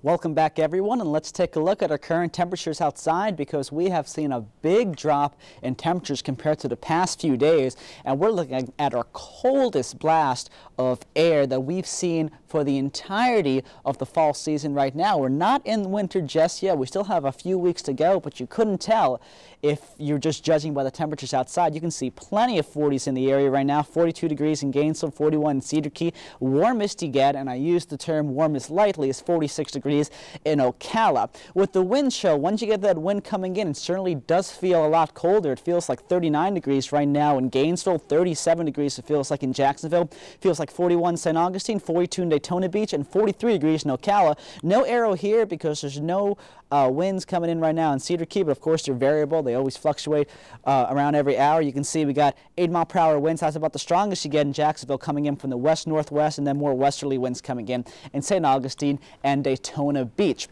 Welcome back, everyone, and let's take a look at our current temperatures outside because we have seen a big drop in temperatures compared to the past few days, and we're looking at our coldest blast of air that we've seen for the entirety of the fall season right now. We're not in winter just yet. We still have a few weeks to go, but you couldn't tell if you're just judging by the temperatures outside. You can see plenty of 40s in the area right now. 42 degrees in Gainesville, 41 in Cedar Key. Warmest you get, and I use the term warmest lightly, is 46 degrees in Ocala. With the wind chill, once you get that wind coming in, it certainly does feel a lot colder. It feels like 39 degrees right now in Gainesville, 37 degrees it feels like in Jacksonville, feels like 41 in St. Augustine, 42 in Daytona Beach, and 43 degrees in Ocala. No arrow here because there's no winds coming in right now in Cedar Key, but of course they're variable. They always fluctuate around every hour. You can see we got 8-mile-per-hour winds. That's about the strongest you get in Jacksonville, coming in from the west-northwest, and then more westerly winds coming in St. Augustine and Daytona Beach.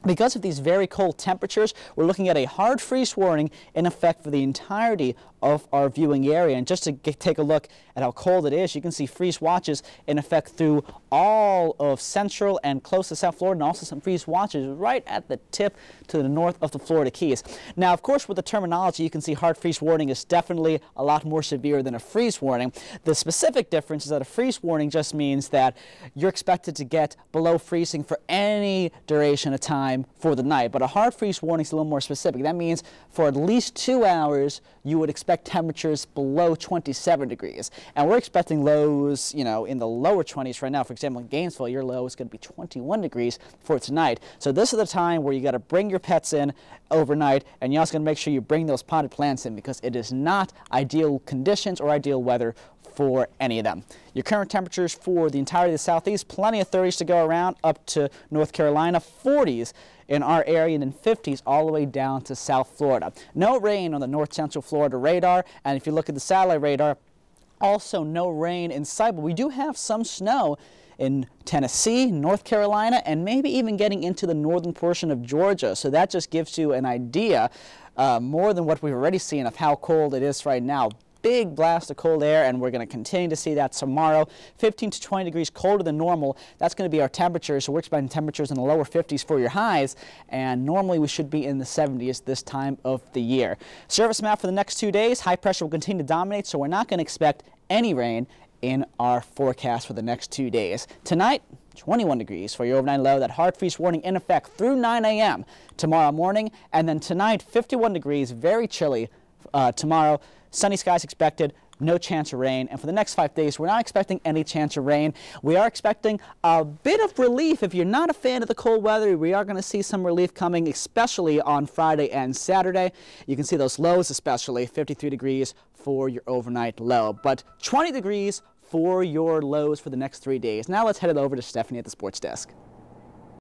Because of these very cold temperatures, we're looking at a hard freeze warning in effect for the entirety of our viewing area. And just to take a look at how cold it is, you can see freeze watches in effect through all of central and close to South Florida, and also some freeze watches right at the tip to the north of the Florida Keys. Now, of course, with the terminology, you can see hard freeze warning is definitely a lot more severe than a freeze warning. The specific difference is that a freeze warning just means that you're expected to get below freezing for any duration of time for the night, but a hard freeze warning is a little more specific. That means for at least 2 hours you would expect temperatures below 27 degrees, and we're expecting lows, you know, in the lower 20s right now. For example, in Gainesville, your low is going to be 21 degrees for tonight. So this is the time where you got to bring your pets in overnight, and you're also going to make sure you bring those potted plants in because it is not ideal conditions or ideal weather for any of them. Your current temperatures for the entirety of the southeast, plenty of 30s to go around up to North Carolina, 40s in our area, and then 50s all the way down to South Florida. No rain on the north central Florida radar, and if you look at the satellite radar, also no rain in sight, but we do have some snow in Tennessee, North Carolina, and maybe even getting into the northern portion of Georgia. So that just gives you an idea, more than what we've already seen, of how cold it is right now. Big blast of cold air, and we're going to continue to see that tomorrow. 15 to 20 degrees colder than normal. That's going to be our temperature, so we're expecting temperatures in the lower 50s for your highs, and normally we should be in the 70s this time of the year. Service map for the next 2 days. High pressure will continue to dominate, so we're not going to expect any rain in our forecast for the next 2 days. Tonight, 21 degrees for your overnight low. That hard freeze warning in effect through 9 a.m. tomorrow morning, and then tonight, 51 degrees, very chilly tomorrow. Sunny skies expected, no chance of rain. And for the next 5 days, we're not expecting any chance of rain. We are expecting a bit of relief. If you're not a fan of the cold weather, we are going to see some relief coming, especially on Friday and Saturday. You can see those lows, especially 53 degrees for your overnight low, but 20 degrees for your lows for the next 3 days. Now let's head it over to Stephanie at the sports desk.